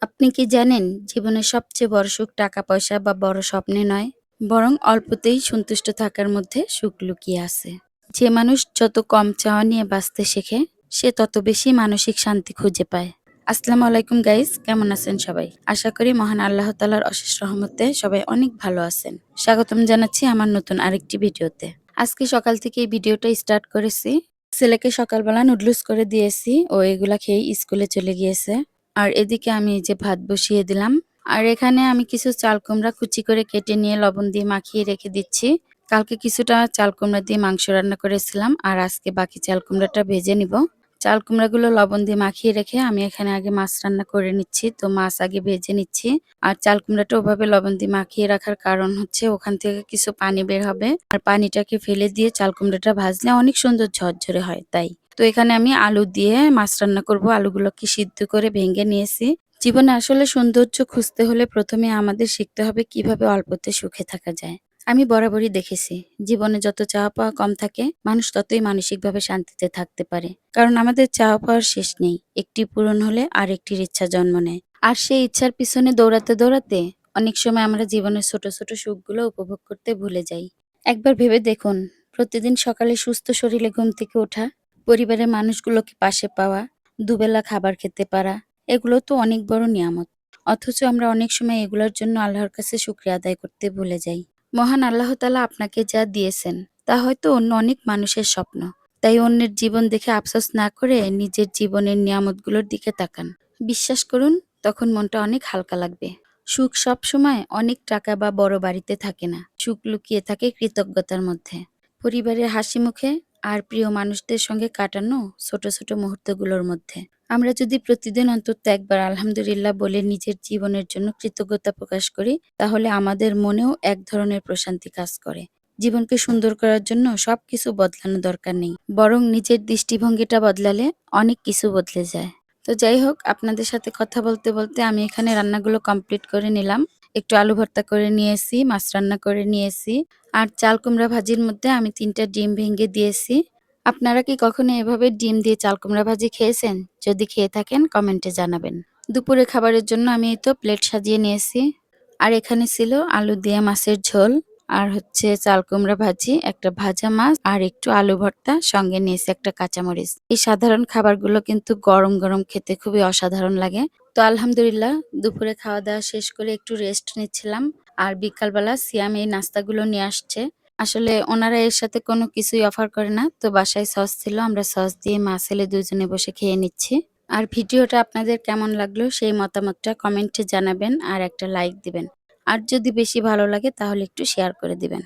আপনি কি জানেন জীবনের সবচেয়ে বড় সুখ টাকা পয়সা বা বড় স্বপ্নে নয়, বরং অল্পতেই সন্তুষ্ট থাকার মধ্যে সুখ লুকিয়ে আছে। যে মানুষ যত কম চাওয়া নিয়ে বাঁচতে শেখে সে তত বেশি মানসিক শান্তি খুঁজে পায়। আসসালামু আলাইকুম গাইস, কেমন আছেন সবাই? আশা করি মহান আল্লাহ তাআলার অশেষ রহমতে সবাই অনেক ভালো আছেন। স্বাগতম জানাচ্ছি আমার নতুন আরেকটি ভিডিওতে। আজকে সকাল থেকে এই ভিডিওটা স্টার্ট করেছি। ছেলেকে সকালবেলা নুডলস করে দিয়েছি, ও এগুলা খেয়ে স্কুলে চলে গিয়েছে। আর এদিকে আমি এই যে ভাত বসিয়ে দিলাম। আর এখানে আমি কিছু চাল কুমড়া কুচি করে কেটে নিয়ে লবণ দিয়ে মাখিয়ে রেখে দিচ্ছি। কালকে কিছুটা চাল কুমড়া দিয়ে মাংস রান্না করেছিলাম, আর আজকে বাকি চাল কুমড়াটা ভেজে নিব। চাল কুমড়াগুলো লবণ দিয়ে মাখিয়ে রেখে আমি এখানে আগে মাছ রান্না করে নিচ্ছি, তো মাছ আগে ভেজে নিচ্ছি। আর চাল কুমড়াটা ওভাবে লবণ দিয়ে মাখিয়ে রাখার কারণ হচ্ছে ওখান থেকে কিছু পানি বের হবে, আর পানিটাকে ফেলে দিয়ে চাল কুমড়াটা ভাজলে অনেক সুন্দর ঝরঝরে হয় তাই। তো এখানে আমি আলু দিয়ে মাছ রান্না করব। আলুগুলোকে সিদ্ধ করে ভেঙে নিয়েছি। জীবনে আসলে সৌন্দর্য খুঁজতে হলে প্রথমে আমাদের শিখতে হবে কিভাবে অল্পতে সুখে থাকা যায়। আমি বরাবরই দেখেছি জীবনে যত চাওয়া পাওয়া কম থাকে মানুষ ততই মানসিকভাবে শান্তিতে থাকতে পারে। কারণ আমাদের চাওয়া পাওয়ার শেষ নেই, একটি পূরণ হলে আরেকটির ইচ্ছা জন্ম নেয়। আর সেই ইচ্ছার পিছনে দৌড়াতে দৌড়াতে অনেক সময় আমরা জীবনের ছোট ছোট সুখগুলো উপভোগ করতে ভুলে যাই। একবার ভেবে দেখুন, প্রতিদিন সকালে সুস্থ শরীরে ঘুম থেকে ওঠা, পরিবারের মানুষগুলোকে পাশে পাওয়া, দুবেলা খাবার খেতে পারা, এগুলো তো অনেক বড় নিয়ামত। অথচ আমরা অনেক সময় এগুলোর জন্য আল্লাহর কাছে শুকরিয়া আদায় করতে ভুলে যাই। মহান আল্লাহ তাআলা আপনাকে যা দিয়েছেন তা হয়তো অন্য অনেক মানুষের স্বপ্ন। তাই অন্যের জীবন দেখে আফসোস না করে নিজের জীবনের নিয়ামতগুলোর দিকে তাকান। বিশ্বাস করুন, তখন মনটা অনেক হালকা লাগবে। সুখ সব সময় অনেক টাকা বা বড় বাড়িতে থাকে না। সুখ লুকিয়ে থাকে কৃতজ্ঞতার মধ্যে, পরিবারের হাসি মুখে আর প্রিয় মানুষদের সঙ্গে কাটানো ছোট ছোট মুহূর্তগুলোর মধ্যে। আমরা যদি প্রতিদিন অন্তত একবার আলহামদুলিল্লাহ বলে নিজের জীবনের জন্য কৃতজ্ঞতা প্রকাশ করি, তাহলে আমাদের মনেও এক ধরনের প্রশান্তি কাজ করে। জীবনকে সুন্দর করার জন্য সবকিছু বদলানো দরকার নেই, বরং নিজের দৃষ্টিভঙ্গিটা বদলালে অনেক কিছু বদলে যায়। তো যাই হোক, আপনাদের সাথে কথা বলতে বলতে আমি এখানে রান্নাগুলো কমপ্লিট করে নিলাম। একটু আলু ভর্তা করে নিয়েছি, মাছ রান্না করে নিয়েছি, আর চাল কুমড়া ভাজির মধ্যে আমি ৩টা ডিম ভেঙে দিয়েছি। আপনারা কি কখনো এভাবে ডিম দিয়ে চাল কুমড়া ভাজি খেয়েছেন? যদি খেয়ে থাকেন কমেন্টে জানাবেন। দুপুরে খাবারের জন্য আমি এই তো প্লেট সাজিয়ে নিয়েছি। আর এখানে ছিল আলু দিয়ে মাছের ঝোল, আর হচ্ছে চাল কুমড়া ভাজি, একটা ভাজা মাছ, আর একটু আলু ভর্তা, সঙ্গে নিয়েছি একটা কাঁচামরিচ। এই সাধারণ খাবারগুলো কিন্তু গরম গরম খেতে খুবই অসাধারণ লাগে। তো আলহামদুলিল্লাহ, দুপুরে খাওয়া দাওয়া শেষ করে একটু রেস্ট নিচ্ছিলাম। আর বিকালবেলা সিয়াম এই নাস্তাগুলো নিয়ে আসছে। আসলে ওনারা এর সাথে কোনো কিছুই অফার করে না। তো বাসায় সস ছিল, আমরা সস দিয়ে মা ছেলে দুজনে বসে খেয়ে নিচ্ছি। আর ভিডিওটা আপনাদের কেমন লাগলো সেই মতামতটা কমেন্টে জানাবেন, আর একটা লাইক দিবেন। আর যদি বেশি ভালো লাগে তাহলে একটু শেয়ার করে দিবেন।